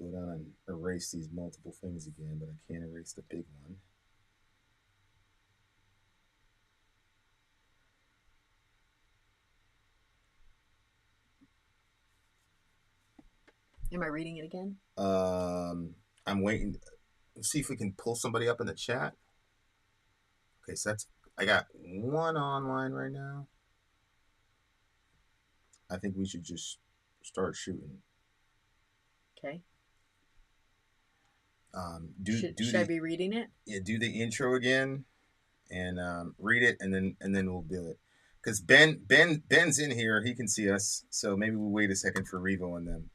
go down and erase these multiple things again, but I can't erase the big one. Am I reading it again? I'm waiting. Let's see if we can pull somebody up in the chat. Okay, so I got one online right now. I think we should just start shooting. Okay. Should I be reading it? Yeah, do the intro again, and read it, and then we'll do it. Because Ben's in here, he can see us. So maybe we'll wait a second for Revo and them,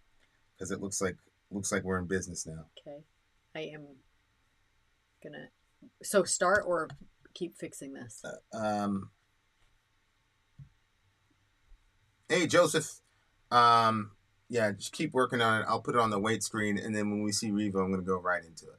because it looks like we're in business now. Okay, I am gonna. So start or keep fixing this. Hey Joseph, yeah, just keep working on it. I'll put it on the wait screen, and then when we see Revo, I'm gonna go right into it.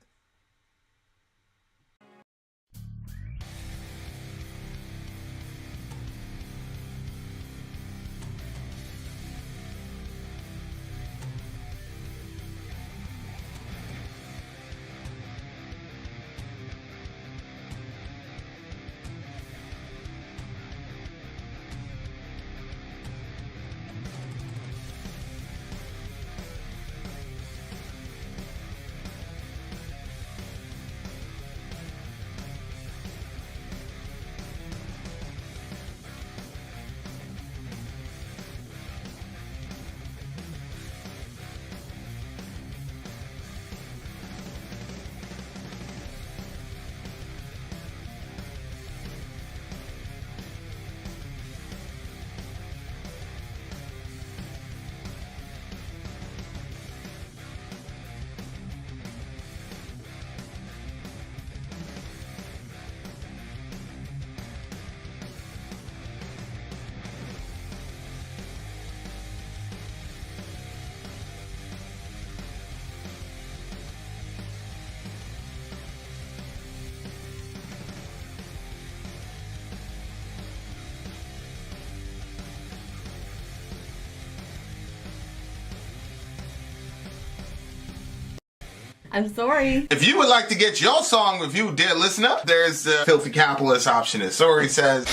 I'm sorry. If you would like to get your song reviewed, dear listener, there's the filthy capitalist option. As Sorry says,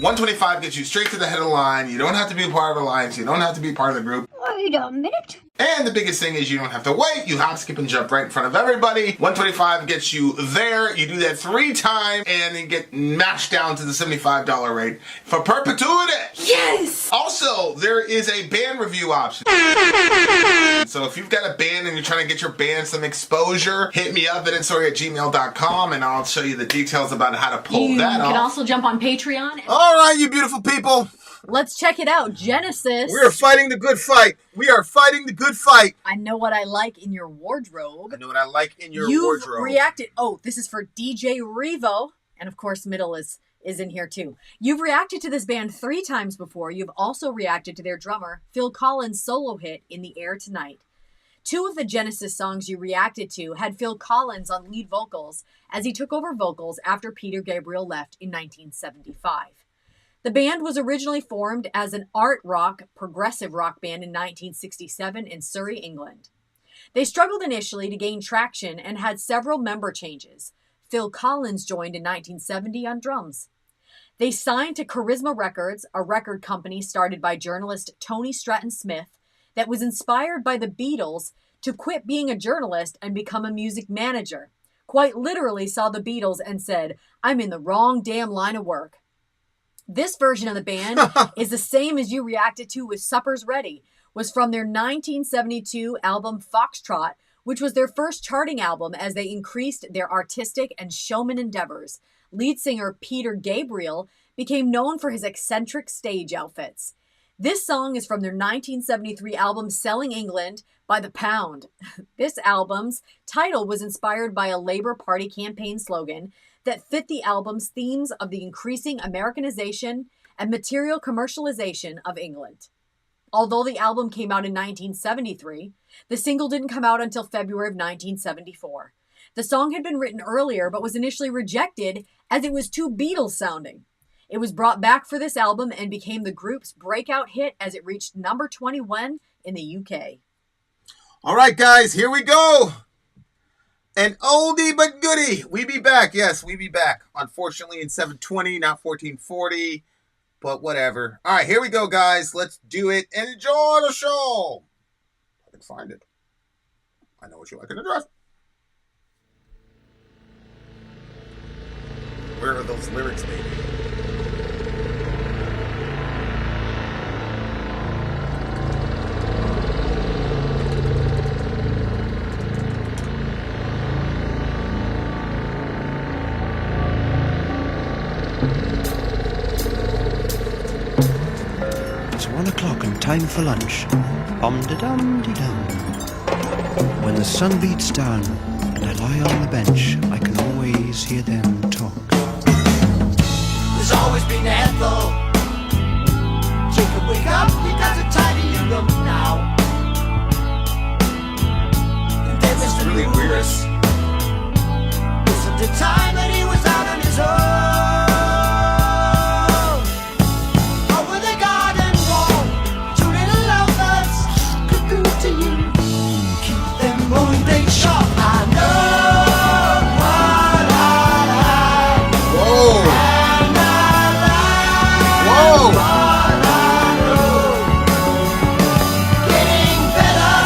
125 gets you straight to the head of the line. You don't have to be a part of the alliance. You don't have to be part of the group. Wait a minute. And the biggest thing is you don't have to wait. You hop, skip, and jump right in front of everybody. 125 gets you there. You do that 3 times, and then get mashed down to the $75 rate for perpetuity. Yes! Also, there is a band review option. So if you've got a band and you're trying to get your band some exposure, hit me up at itsorry@gmail.com, and I'll show you the details about how to pull that off. You can also jump on Patreon. All right, you beautiful people. Let's check it out. Genesis. We are fighting the good fight. We are fighting the good fight. I know what I like in your wardrobe. I know what I like in your You've wardrobe. reacted. Oh, this is for DJ Revo. And of course, Middle is in here too. You've reacted to this band 3 times before. You've also reacted to their drummer, Phil Collins' solo hit, In the Air Tonight. 2 of the Genesis songs you reacted to had Phil Collins on lead vocals as he took over vocals after Peter Gabriel left in 1975. The band was originally formed as an art rock, progressive rock band in 1967 in Surrey, England. They struggled initially to gain traction and had several member changes. Phil Collins joined in 1970 on drums. They signed to Charisma Records, a record company started by journalist Tony Stratton Smith that was inspired by the Beatles to quit being a journalist and become a music manager. Quite literally saw the Beatles and said, "I'm in the wrong damn line of work." This version of the band is the same as you reacted to with Supper's Ready, was from their 1972 album Foxtrot, which was their first charting album as they increased their artistic and showman endeavors. Lead singer Peter Gabriel became known for his eccentric stage outfits. This song is from their 1973 album Selling England by the Pound. This album's title was inspired by a Labour Party campaign slogan that fit the album's themes of the increasing Americanization and material commercialization of England. Although the album came out in 1973, the single didn't come out until February of 1974. The song had been written earlier, but was initially rejected as it was too Beatles sounding. It was brought back for this album and became the group's breakout hit as it reached number 21 in the UK. All right, guys, here we go. An oldie but goodie. We be back. Yes, we be back. Unfortunately, in 720, not 1440, but whatever. All right, here we go, guys. Let's do it. Enjoy the show. I can find it. I know what you like an address. Where are those lyrics, baby? It's 1 o'clock and time for lunch. Dum-de-dum-de-dum. When the sun beats down and I lie on the bench, I can always hear them talk. There's always been Ethel. Jacob, wake up, you got to tidy your room now. And then Mr. Really Lewis. This is the time that he was out on his own. Over the garden wall, two little lovebirds cuckoo to you. Keep them rolling blade sharp. I know what I like. Whoa. And I like Whoa. what I know. Getting better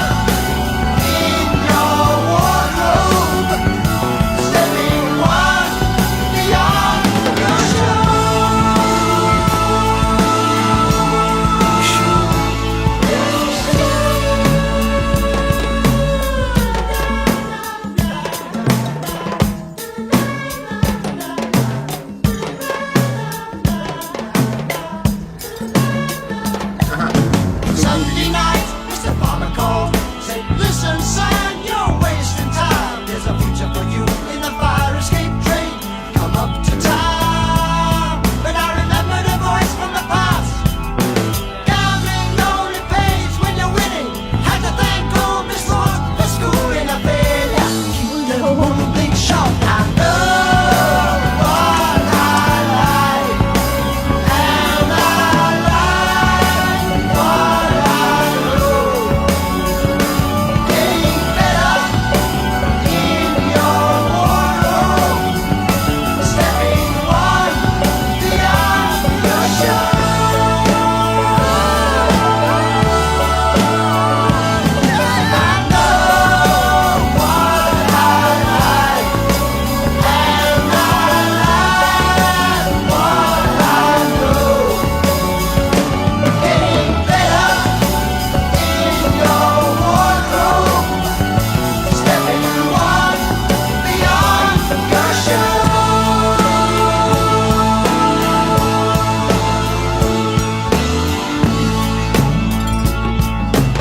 in your wardrobe. Stepping one beyond your Sunday night, Mr. Farmer called. Said, listen, son, you're wasting time. There's a future for you in the fire escape train. Come up to town. But I remember the voice from the past. Gambling only pays when you're winning. Had to thank old Miss Ross for schooling a failure. Keep them rolling sharp. I know what I like. And I like what I know. Getting better in your wardrobe. Stepping one beyond your show. I know what I like. And I like what I know. Getting better in your wardrobe. Stepping one beyond your show.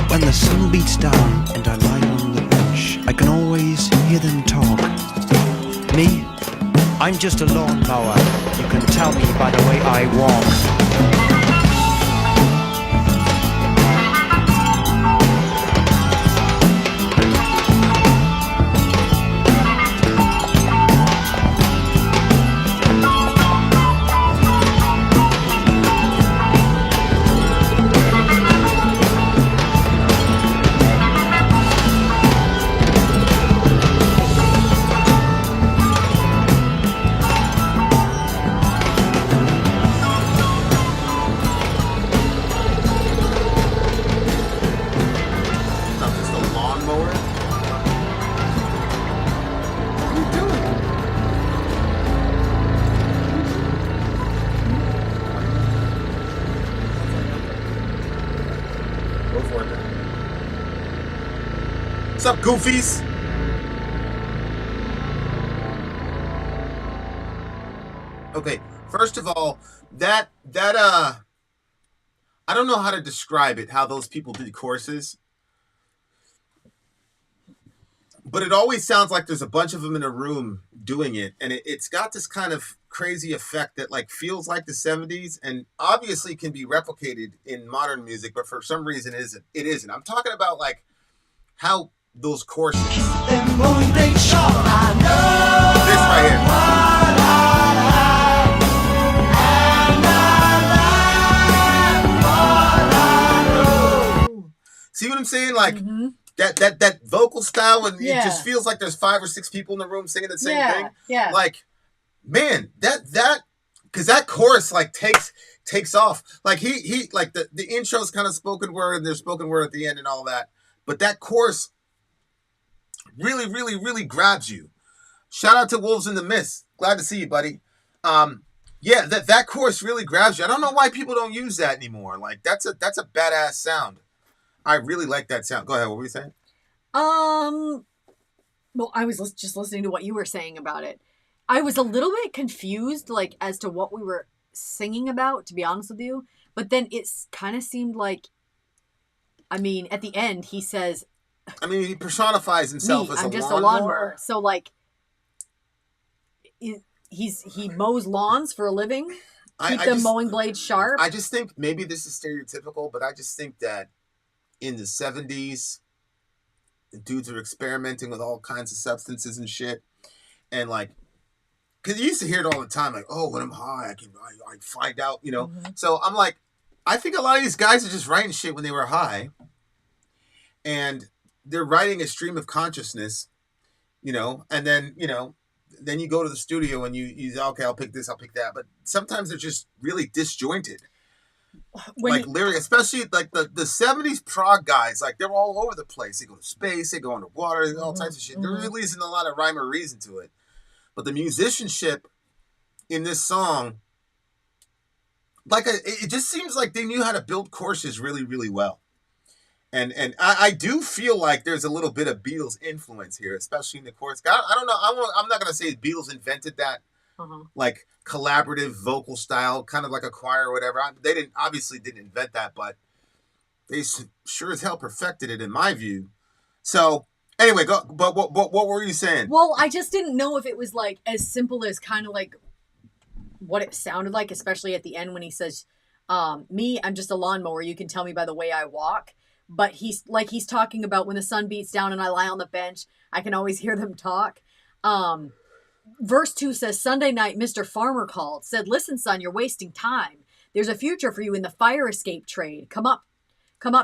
When the sun beats down and I lie on the bench, I can always hear them talk. Me? I'm just a lawnmower. You can tell me by the way I walk. Not just a lawnmower. What are you doing? Go for it. What's up, goofies? Okay, first of all, that I don't know how to describe it, how those people did courses. But it always sounds like there's a bunch of them in a room doing it, and it's got this kind of crazy effect that like feels like the 70s, and obviously can be replicated in modern music, but for some reason it isn't. I'm talking about like how those courses, Them rolling blade sharp. I know this right here, what I like. And I like what I know. see what I'm saying? Like that vocal style, and Yeah. it just feels like there's 5 or 6 people in the room singing the same thing. Yeah. Like, man, that because that chorus like takes off. Like he like the intro's kind of spoken word, and there's spoken word at the end and all that. But that chorus really, really, really grabs you. Shout out to Wolves in the Mist. Glad to see you, buddy. Yeah, that chorus really grabs you. I don't know why people don't use that anymore. Like that's a badass sound. I really like that sound. Go ahead. What were you saying? Well, I was just listening to what you were saying about it. I was a little bit confused, like, as to what we were singing about, to be honest with you. But then it kind of seemed like, I mean, at the end, he says, I mean, he personifies himself as I'm a just lawnmower. a lawnmower. So, like, he mows lawns for a living. Keep them mowing blades sharp. I just think maybe this is stereotypical, but I just think that in the 70s, dudes are experimenting with all kinds of substances and shit. And like, because you used to hear it all the time, like, oh, when I'm high, I find out, you know. Mm-hmm. So I'm like, I think a lot of these guys are just writing shit when they were high. And they're writing a stream of consciousness, you know, and then, you know, then you go to the studio and you say, okay, I'll pick this, I'll pick that. But sometimes they're just really disjointed. Lyric, especially like the 70s prog guys, like they're all over the place. They go to space, they go underwater, all types of shit. There really isn't a lot of rhyme or reason to it. But the musicianship in this song, like it just seems like they knew how to build choruses really, really well. And I do feel like there's a little bit of Beatles influence here, especially in the chorus. I don't know. I'm not going to say Beatles invented that like collaborative vocal style, kind of like a choir or whatever. They obviously didn't invent that, but they sure as hell perfected it in my view. So anyway, but what were you saying? Well, I just didn't know if it was like as simple as kind of like what it sounded like, especially at the end when he says, me, I'm just a lawnmower. You can tell me by the way I walk. But he's talking about when the sun beats down and I lie on the bench, I can always hear them talk. Verse 2 says, Sunday night, Mr. Farmer called, said, listen, son, you're wasting time. There's a future for you in the fire escape trade. Come up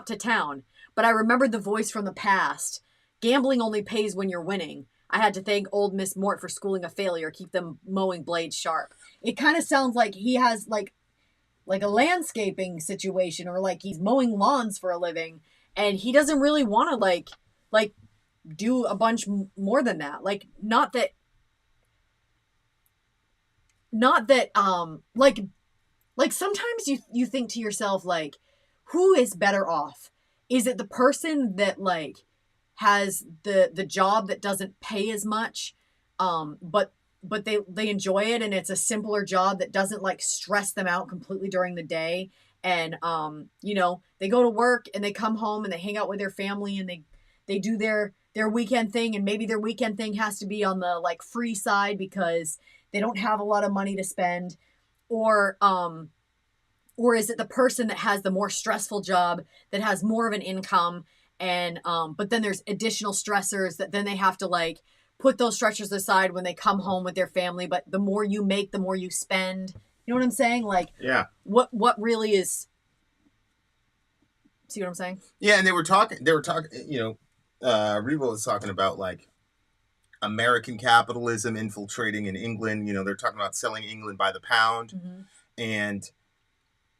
to town. But I remembered the voice from the past. Gambling only pays when you're winning. I had to thank old Miss Mort for schooling a failure. Keep them mowing blades sharp. It kind of sounds like he has like a landscaping situation, or like he's mowing lawns for a living. And he doesn't really want to like do a bunch more than that. Like, not that like sometimes you think to yourself, like, who is better off? Is it the person that like has the job that doesn't pay as much, but they enjoy it, and it's a simpler job that doesn't like stress them out completely during the day? And, you know, they go to work and they come home and they hang out with their family and they do their weekend thing. And maybe their weekend thing has to be on the like free side because they don't have a lot of money to spend. Or is it the person that has the more stressful job that has more of an income? And, but then there's additional stressors that then they have to like put those stressors aside when they come home with their family. But the more you make, the more you spend. You know what I'm saying? Like, yeah. What really is? See what I'm saying? Yeah, and they were talking. You know, Revo was talking about like American capitalism infiltrating in England. You know, they're talking about selling England by the pound, and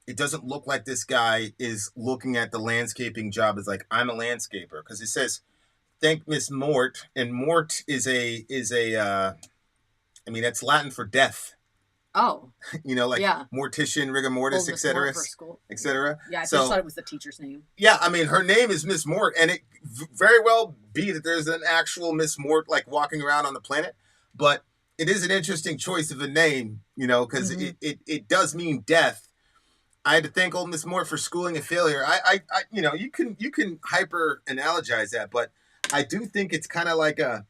it doesn't look like this guy is looking at the landscaping job as like, I'm a landscaper, because he says, "Thank Miss Mort," and Mort is a I mean, that's Latin for death. Oh, you know, like mortician, rigor mortis, etc., etc. Yeah, I just thought it was the teacher's name. Yeah, I mean, her name is Miss Mort, and it very well be that there's an actual Miss Mort like walking around on the planet, but it is an interesting choice of a name, you know, because it does mean death. I had to thank old Miss Mort for schooling a failure. I you know, you can hyper analogize that, but I do think it's kind of like a.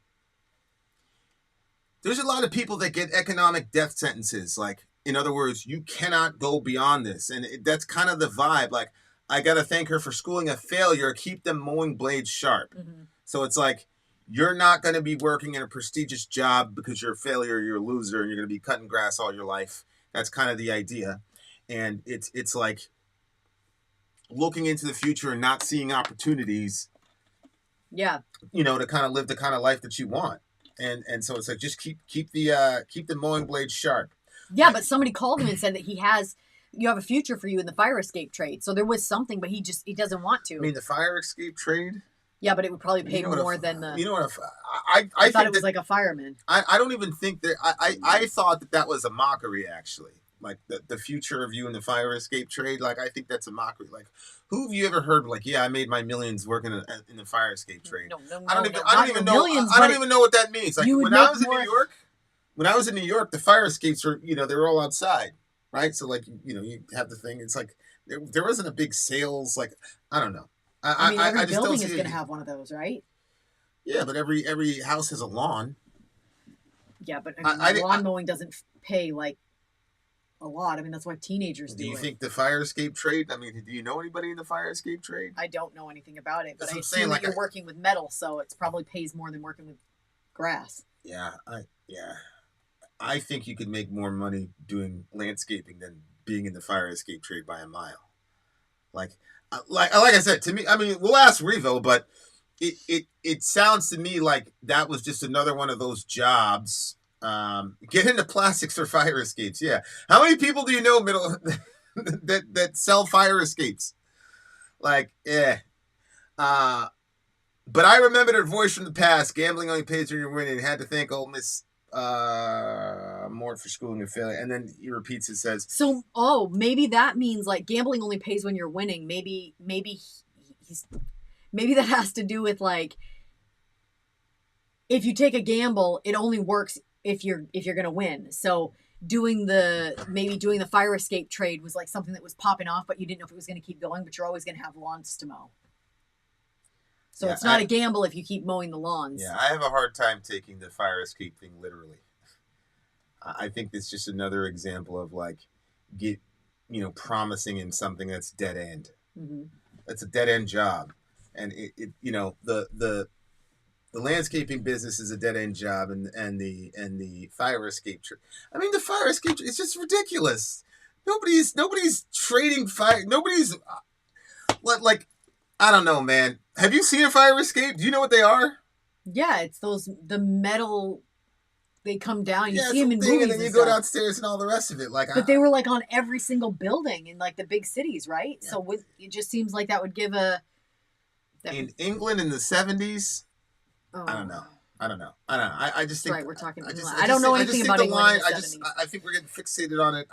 There's a lot of people that get economic death sentences. Like, in other words, you cannot go beyond this. And that's kind of the vibe. Like, I got to thank her for schooling a failure. Keep them mowing blades sharp. So it's like, you're not going to be working in a prestigious job because you're a failure, you're a loser, and you're going to be cutting grass all your life. That's kind of the idea. And it's like looking into the future and not seeing opportunities Yeah. to kind of live the kind of life that you want. And so it's like, just keep the mowing blade sharp. Yeah, but somebody called him and said that you have a future for you in the fire escape trade. So there was something, but he doesn't want to. I mean, the fire escape trade. Yeah, but it would probably pay more than the. You know what? I thought it was like a fireman. I don't even think that. I thought that was a mockery, actually. Like the future of you in the fire escape trade. Like, I think that's a mockery. Like, who have you ever heard like, yeah, I made my millions working in the fire escape trade? No, I don't even know. I don't even know what that means. Like, when I was in New York, the fire escapes were, they were all outside, right? So like, you have the thing. It's like there wasn't a big sales. Like, I don't know. I mean, every I just building don't is see going to have one of those, right? Yeah, but every house has a lawn. Yeah, but lawn mowing doesn't pay like a lot. I mean, that's why teenagers do it. Do you think the fire escape trade? I mean, do you know anybody in the fire escape trade? I don't know anything about it, but I assume that you're working with metal, so it probably pays more than working with grass. Yeah, I think you could make more money doing landscaping than being in the fire escape trade by a mile. Like I said, to me, I mean, we'll ask Revo, but it sounds to me like that was just another one of those jobs. Get into plastics or fire escapes. Yeah. How many people do you know that sell fire escapes? Like, yeah. But I remembered her voice from the past. Gambling only pays when you're winning. Had to thank old Miss Mort for schooling and failure. And then he repeats and says, so, maybe that means like gambling only pays when you're winning. Maybe that has to do with like, if you take a gamble, it only works if you're going to win. So doing the fire escape trade was like something that was popping off, but you didn't know if it was going to keep going, but you're always going to have lawns to mow. So it's not a gamble if you keep mowing the lawns. Yeah, I have a hard time taking the fire escape thing literally. I think it's just another example of like, promising him something that's dead end. Mm-hmm. That's a dead end job. And the landscaping business is a dead end job, and the fire escape trade. I mean, the fire escape, it's just ridiculous. Nobody's trading fire. Nobody's like, I don't know, man. Have you seen a fire escape? Do you know what they are? Yeah, it's the metal. They come down. You see them in movies, and then you go downstairs and all the rest of it. But they were like on every single building in like the big cities, right? Yeah. So it just seems like that would give in England in the 70s. Oh. I don't know. I just think. Right, we're talking. I don't know anything about England in the 70s. I think we're getting fixated on it.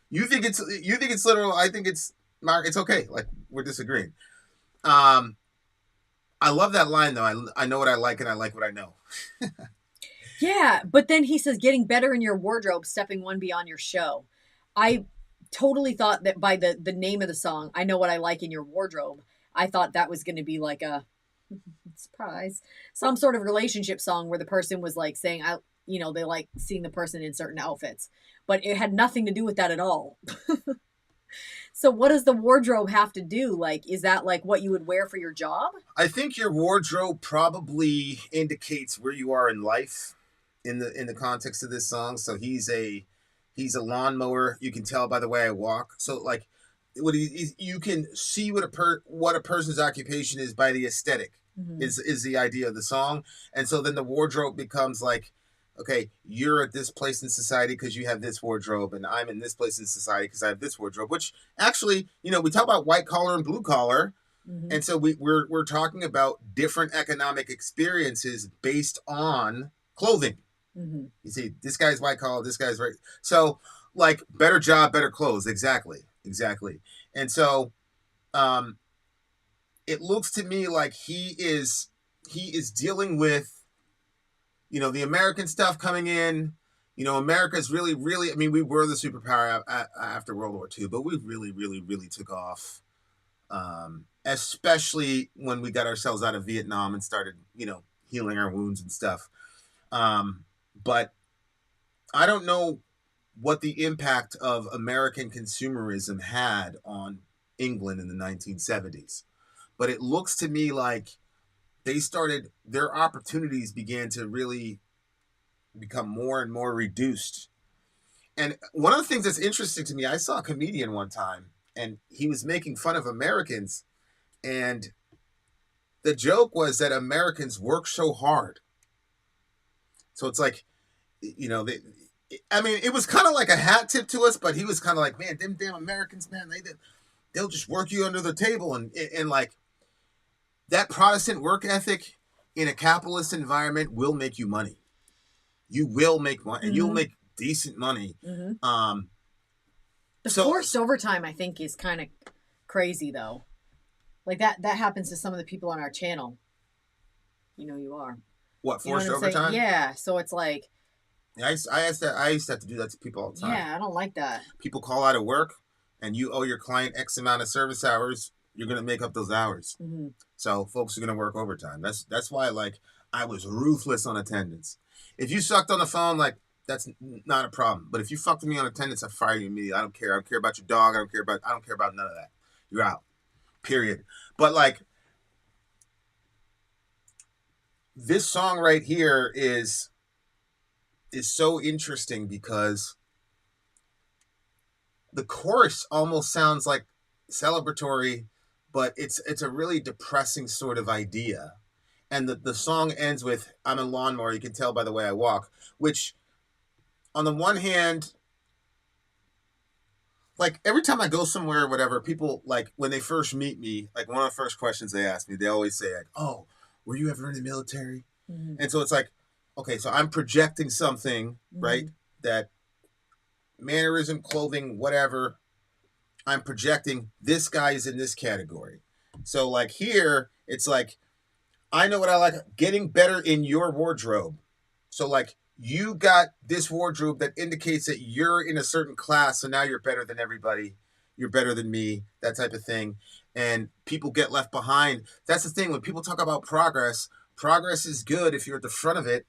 You think it's literal. I think it's okay. Like, we're disagreeing. I love that line though. I know what I like and I like what I know. Yeah, but then he says, getting better in your wardrobe, stepping one beyond your show. I totally thought that by the name of the song, I know what I like in your wardrobe. I thought that was going to be like a surprise, some sort of relationship song where the person was like saying, they like seeing the person in certain outfits, but it had nothing to do with that at all. So what does the wardrobe have to do? Like, is that like what you would wear for your job? I think your wardrobe probably indicates where you are in life in the context of this song. So he's a lawnmower. You can tell by the way I walk. So like, you can see what a person's occupation is by the aesthetic. Mm-hmm. is the idea of the song. And so then the wardrobe becomes like, okay, you're at this place in society because you have this wardrobe, and I'm in this place in society because I have this wardrobe, which actually, we talk about white collar and blue collar. Mm-hmm. And so we're talking about different economic experiences based on clothing. Mm-hmm. You see, this guy's white collar, this guy's right. So like, better job, better clothes. Exactly. And so, it looks to me like he is dealing with, the American stuff coming in. America's really, really, I mean, we were the superpower after World War II, but we really, really, really took off, especially when we got ourselves out of Vietnam and started, healing our wounds and stuff. But I don't know what the impact of American consumerism had on England in the 1970s. But it looks to me like their opportunities began to really become more and more reduced. And one of the things that's interesting to me, I saw a comedian one time, and he was making fun of Americans, and the joke was that Americans work so hard. So it's like, I mean, it was kind of like a hat tip to us, but he was kind of like, man, them damn Americans, man, they'll just work you under the table. And like that Protestant work ethic in a capitalist environment will make you money. You will make money, and you'll make decent money. The forced overtime, I think, is kind of crazy, though. Like that happens to some of the people on our channel. You are. What, forced overtime? Yeah, so it's like... I used to have to do that to people all the time. Yeah, I don't like that. People call out of work, and you owe your client X amount of service hours. You're going to make up those hours. So folks are going to work overtime. That's why, like, I was ruthless on attendance. If you sucked on the phone, like, that's not a problem. But if you fucked with me on attendance, I fire you immediately. I don't care. I don't care about your dog. I don't care about none of that. You're out. Period. But like, this song right here is so interesting because the chorus almost sounds like celebratory, but it's a really depressing sort of idea. And the song ends with, I'm a lawnmower, you can tell by the way I walk, which on the one hand, like every time I go somewhere or whatever, people, like when they first meet me, like one of the first questions they ask me, they always say like, oh, were you ever in the military? And so it's like, okay, so I'm projecting something, right? That mannerism, clothing, whatever, I'm projecting this guy is in this category. So like here, it's like, I know what I like, getting better in your wardrobe. So like, you got this wardrobe that indicates that you're in a certain class, so now you're better than everybody. You're better than me, that type of thing. And people get left behind. That's the thing, when people talk about progress is good if you're at the front of it.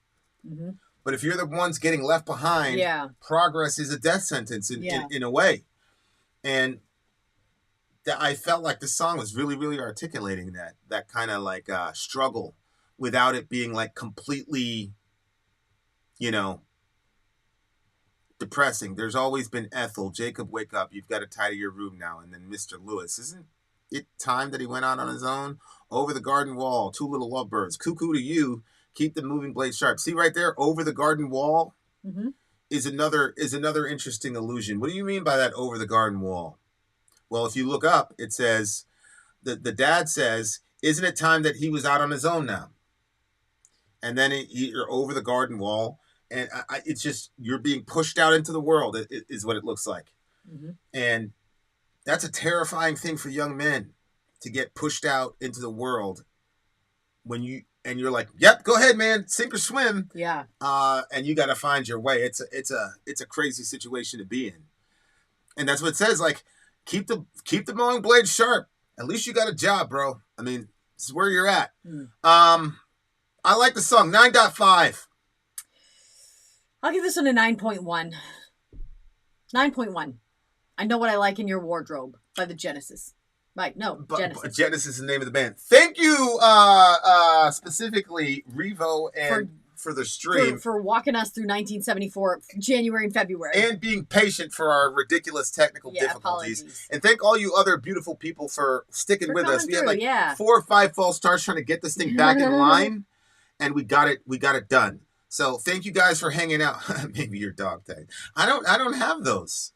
But if you're the ones getting left behind, progress is a death sentence in a way. And I felt like the song was really, really articulating that kind of like struggle without it being like completely, depressing. There's always been Ethel, Jacob, wake up, you've got to tidy your room now. And then Mr. Lewis, isn't it time that he went out on his own? Over the garden wall, two little lovebirds, cuckoo to you, keep the moving blade sharp. See right there, over the garden wall is another interesting allusion. What do you mean by that, over the garden wall? Well, if you look up, it says, the dad says, isn't it time that he was out on his own now? And then you're over the garden wall, and it's just, you're being pushed out into the world, is what it looks like. And that's a terrifying thing for young men, to get pushed out into the world and you're like, yep, go ahead, man, sink or swim. Yeah. And you got to find your way. It's a crazy situation to be in. And that's what it says, like, keep the mowing blade sharp. At least you got a job, bro. I mean, this is where you're at. I like the song. 9.5. I'll give this one a 9.1. 9.1. I Know What I Like in Your Wardrobe by the Genesis. Right, no, Genesis. Genesis is the name of the band. Thank you, specifically, Revo, and for the stream. For walking us through 1974, January and February. And being patient for our ridiculous technical difficulties. Apologies. And thank all you other beautiful people for sticking with us. We had like 4 or 5 false starts trying to get this thing back in line, and we got it done. So thank you guys for hanging out. Maybe your dog tag. I don't have those.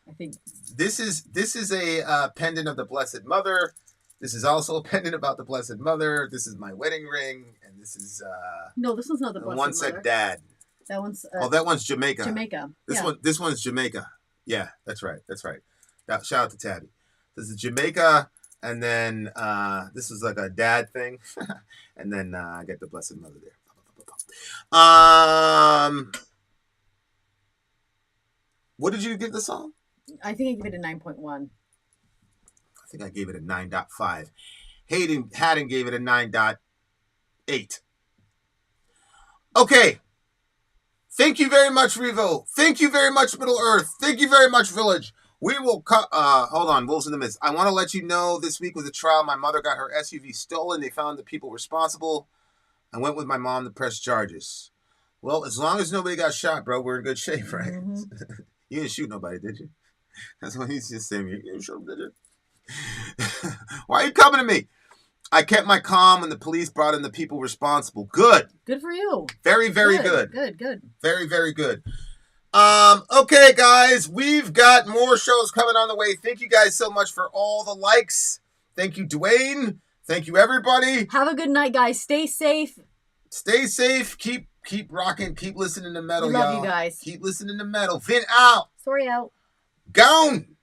I think this is a pendant of the Blessed Mother. This is also a pendant about the Blessed Mother. This is my wedding ring, and this is no, this one's not the Blessed Mother. One said Dad. That one's that one's Jamaica. Jamaica. This one's Jamaica. Yeah, that's right. Now, shout out to Tabby. This is Jamaica, and then this was like a dad thing, and then I get the Blessed Mother there. What did you give the song? I think I gave it a 9.1. I think I gave it a 9.5. Haddon gave it a 9.8. Okay. Thank you very much, Revo. Thank you very much, Middle Earth. Thank you very much, Village. We will cut. Hold on, Wolves in the Mist. I want to let you know this week was a trial. My mother got her SUV stolen. They found the people responsible. I went with my mom to press charges. Well, as long as nobody got shot, bro, we're in good shape, right? You didn't shoot nobody, did you? That's what he's just saying. You didn't shoot him, did you? Why are you coming to me? I kept my calm when the police brought in the people responsible. Good. Good for you. Very, very good. Good. Very, very good. Okay, guys, we've got more shows coming on the way. Thank you guys so much for all the likes. Thank you, Dwayne. Thank you, everybody. Have a good night, guys. Stay safe. Stay safe. Keep rocking. Keep listening to metal, We love y'all. you guys. Keep listening to metal. Vin out. Sorry out. Gone.